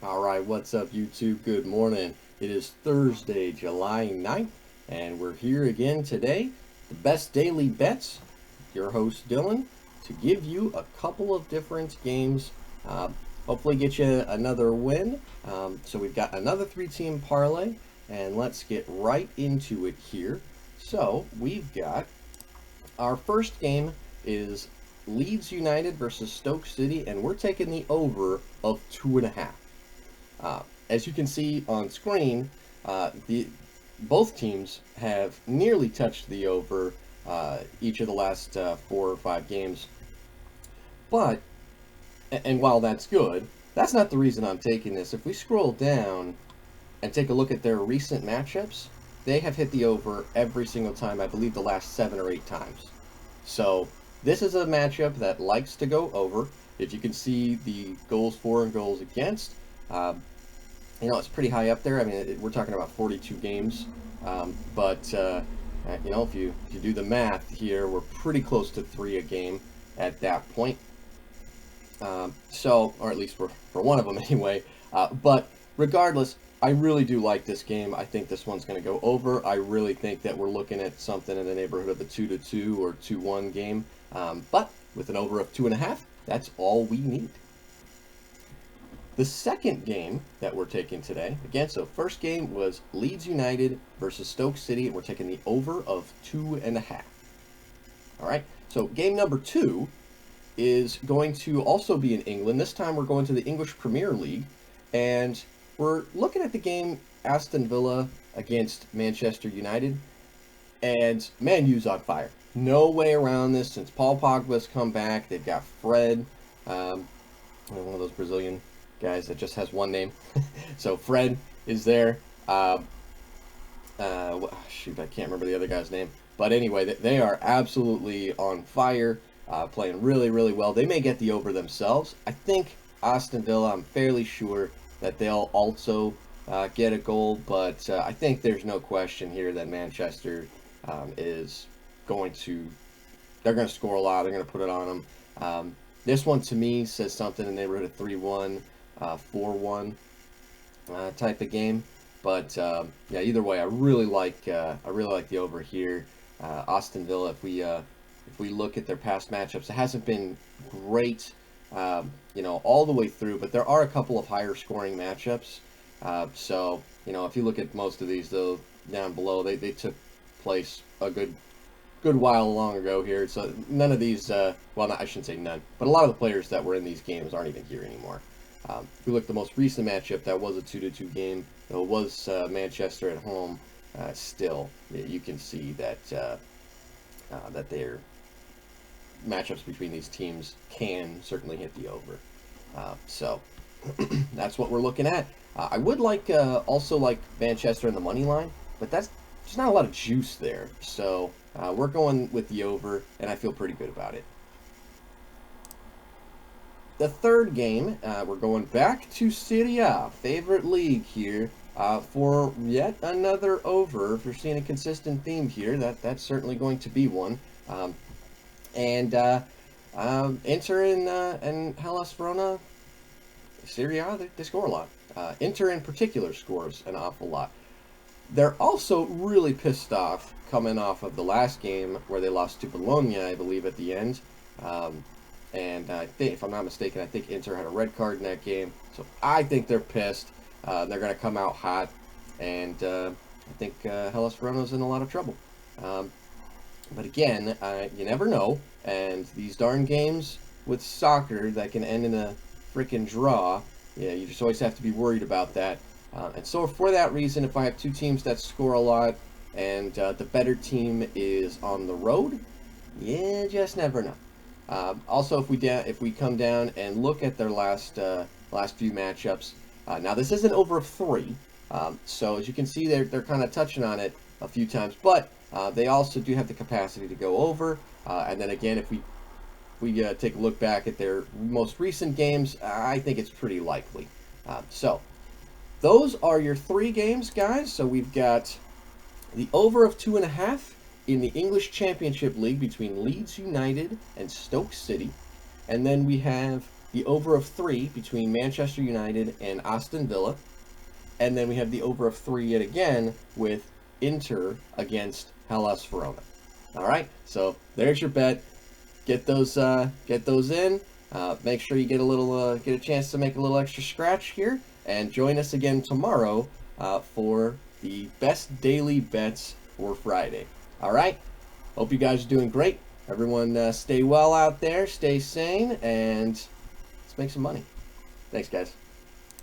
Alright, what's up YouTube? Good morning. It is Thursday, July 9th, and we're here again today. The best daily bets, your host Dylan, to give you a couple of different games. Uh, Hopefully get you another win. So we've got another three-team parlay, and let's get right into it here. So we've got our first game is Leeds United versus Stoke City, and we're taking the over of 2.5. As you can see on screen, the both teams have nearly touched the over each of the last 4 or 5 games. But, and while that's good, that's not the reason I'm taking this. If we scroll down and take a look at their recent matchups, they have hit the over every single time, I believe the last 7 or 8 times. So this is a matchup that likes to go over. If you can see the goals for and goals against, it's pretty high up there. I mean, we're talking about 42 games, but if you do the math here, we're pretty close to 3 a game at that point. Or at least for one of them anyway. But regardless, I really do like this game. I think this one's going to go over. I really think that we're looking at something in the neighborhood of a 2-2 or 2-1 game. But with an over of 2.5, that's all we need. The second game that we're taking today, again, so first game was Leeds United versus Stoke City, and we're taking the over of 2.5. All right, so game number 2 is going to also be in England. This time we're going to the English Premier League, and we're looking at the game Aston Villa against Manchester United, and Man U's on fire. No way around this. Since Paul Pogba's come back, they've got Fred, one of those Brazilian guys that just has one name. So Fred is there. Shoot, I can't remember the other guy's name. But anyway, they are absolutely on fire, playing really, really well. They may get the over themselves. I think Aston Villa, I'm fairly sure that they'll also get a goal. But I think there's no question here that Manchester is going to, they're going to score a lot. They're going to put it on them. This one to me says something in the neighborhood of 3-1. 4-1 type of game, but yeah, either way, I really like the over here. Aston Villa, if we look at their past matchups, it hasn't been great, all the way through, but there are a couple of higher scoring matchups. So if you look at most of these, though, down below, they took place a good while long ago here. So none of these, I shouldn't say none, but a lot of the players that were in these games aren't even here anymore. If we look at the most recent matchup, that was a 2-2 game. Though it was Manchester at home. Still, you can see that their matchups between these teams can certainly hit the over. So that's what we're looking at. I would also like Manchester in the money line, but there's not a lot of juice there. So we're going with the over, and I feel pretty good about it. The third game, we're going back to Serie A, favorite league here, for yet another over. If you're seeing a consistent theme here, that's certainly going to be one. Inter and Hellas Verona, Serie A, they score a lot. Inter in particular scores an awful lot. They're also really pissed off coming off of the last game where they lost to Bologna, I believe, at the end. And I think, if I'm not mistaken, I think Inter had a red card in that game. So I think they're pissed. They're going to come out hot. And I think Hellas Verona's in a lot of trouble. But again, you never know. And these darn games with soccer that can end in a freaking draw, yeah, you just always have to be worried about that. And so for that reason, if I have two teams that score a lot and the better team is on the road, you just never know. Also, if we come down and look at their last few matchups, now this is an over of 3, so as you can see, they're kind of touching on it a few times, but they also do have the capacity to go over. And then again, if we take a look back at their most recent games, I think it's pretty likely. So those are your 3 games, guys. So we've got the over of 2.5. in the English Championship League between Leeds United and Stoke City. And then we have the over of 3 between Manchester United and Aston Villa. And then we have the over of 3 yet again with Inter against Hellas Verona. All right, so there's your bet. Get those in. Make sure you get a chance to make a little extra scratch here, and join us again tomorrow for the best daily bets for Friday. All right. Hope you guys are doing great. Everyone, stay well out there, stay sane, and let's make some money. Thanks, guys.